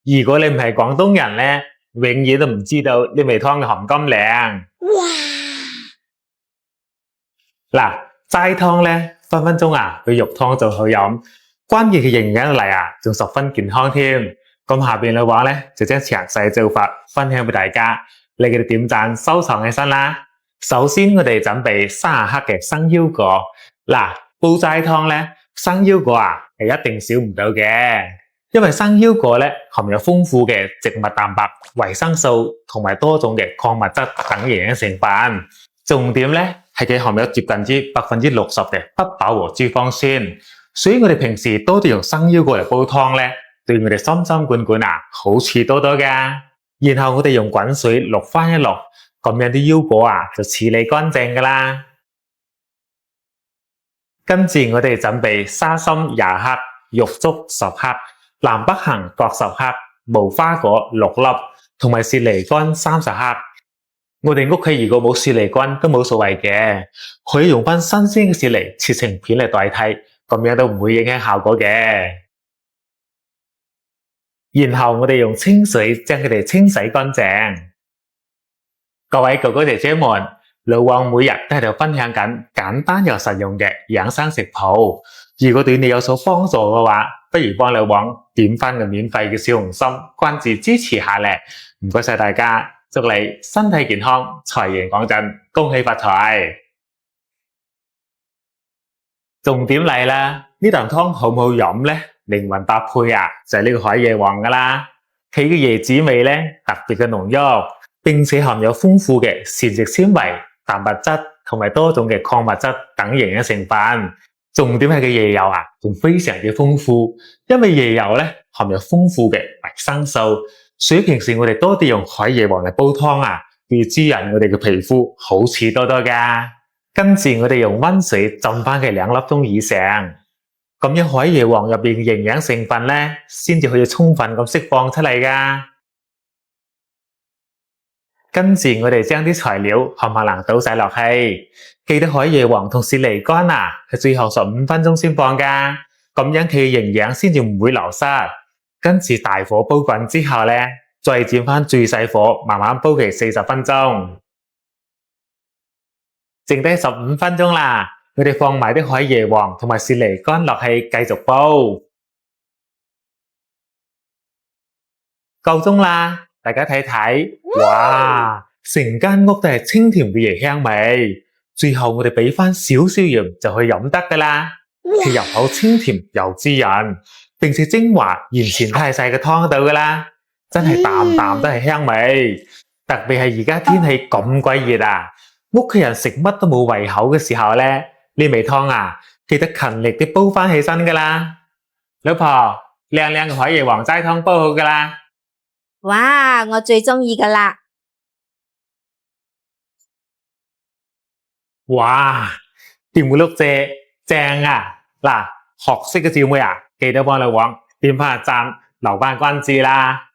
如果你唔係廣東人呢，永遠都唔知道呢味湯嘅含金量。嗱，齋湯呢，分分鐘啊，比肉湯仲好飲，關鍵嘅營養嚟啊，仲十分健康添。咁下邊嘅話呢，就將詳細做法分享俾大家，你哋點讚收藏起身啦。首先我哋準備30克嘅生腰果。嗱，煲齋湯呢，生腰果啊係一定少唔到嘅，因為生腰果呢含有豐富嘅植物蛋白、維生素同埋多種嘅礦物質等營養成分。重點呢係佢含有接近之60%嘅不飽和脂肪酸，所以我哋平時多啲用生腰果嚟煲湯呢，對我哋心管管啊好處多多噶。然後我哋用滾水渌翻一渌，咁樣啲腰果啊就處理乾淨噶啦。跟住我哋準備沙參20克、玉竹10克、南北杏各10克、無花果6粒，同埋雪梨乾30克。我哋屋企如果冇雪梨乾都冇所謂嘅，可以用翻新鮮嘅雪梨切成片嚟代替，咁樣都唔會影響效果嘅。然後我哋用清水將佢哋清洗乾淨。各位哥哥姐姐們，老王每日都喺度分享緊簡單又實用嘅養生食譜。如果對你有所幫助嘅話，不如幫老王點翻個免費嘅小紅心，關注支持下咧。唔該晒大家，祝你身體健康，財源廣進，恭喜發財。重點嚟啦，呢啖湯好唔好飲呢？靈魂搭配啊，就係呢個海椰皇噶啦。佢嘅椰子味呢，特別嘅濃郁，並且含有豐富嘅膳食纖維、蛋白質同埋多種嘅礦物質等營養成分。重點係嘅椰油啊，仲非常之豐富，因為椰油呢含有豐富嘅維生素，所以平時我哋多啲用海椰皇嚟煲湯啊，會滋潤我哋嘅皮膚，好處多多噶。跟住我哋用溫水浸翻佢2粒鐘以上，咁樣海椰皇入邊嘅營養成分呢，先至可以充分咁釋放出嚟噶。跟住我哋將啲材料冚唪唥倒晒落去，記得海椰皇同雪梨乾啊，係最後15分鐘先放噶，咁樣佢嘅營養先至唔會流失。跟住大火煲滾之後呢，再轉翻最細火，慢慢煲佢40分鐘。剩低15分鐘啦，我哋放埋啲海椰皇同埋雪梨乾落去繼續煲。夠鐘啦，大家睇睇，哇，成間屋都係清甜嘅椰香味。最後我哋俾翻少少鹽就可以飲得噶啦。佢入口清甜又滋潤，並且精華完全都係晒個湯度噶啦，真係啖啖都係香味。特別係而家天氣咁鬼熱啊，屋企人食乜都冇胃口嘅時候呢，呢味湯啊，記得勤力啲煲翻起身噶啦。老婆，靚靚嘅海椰皇齋湯煲好噶啦。哇，我最鍾意噶啦。哇，掂咕碌蔗正啊！嗱，學識嘅姊妹啊，記得幫老王點翻個讚，留翻關注啦。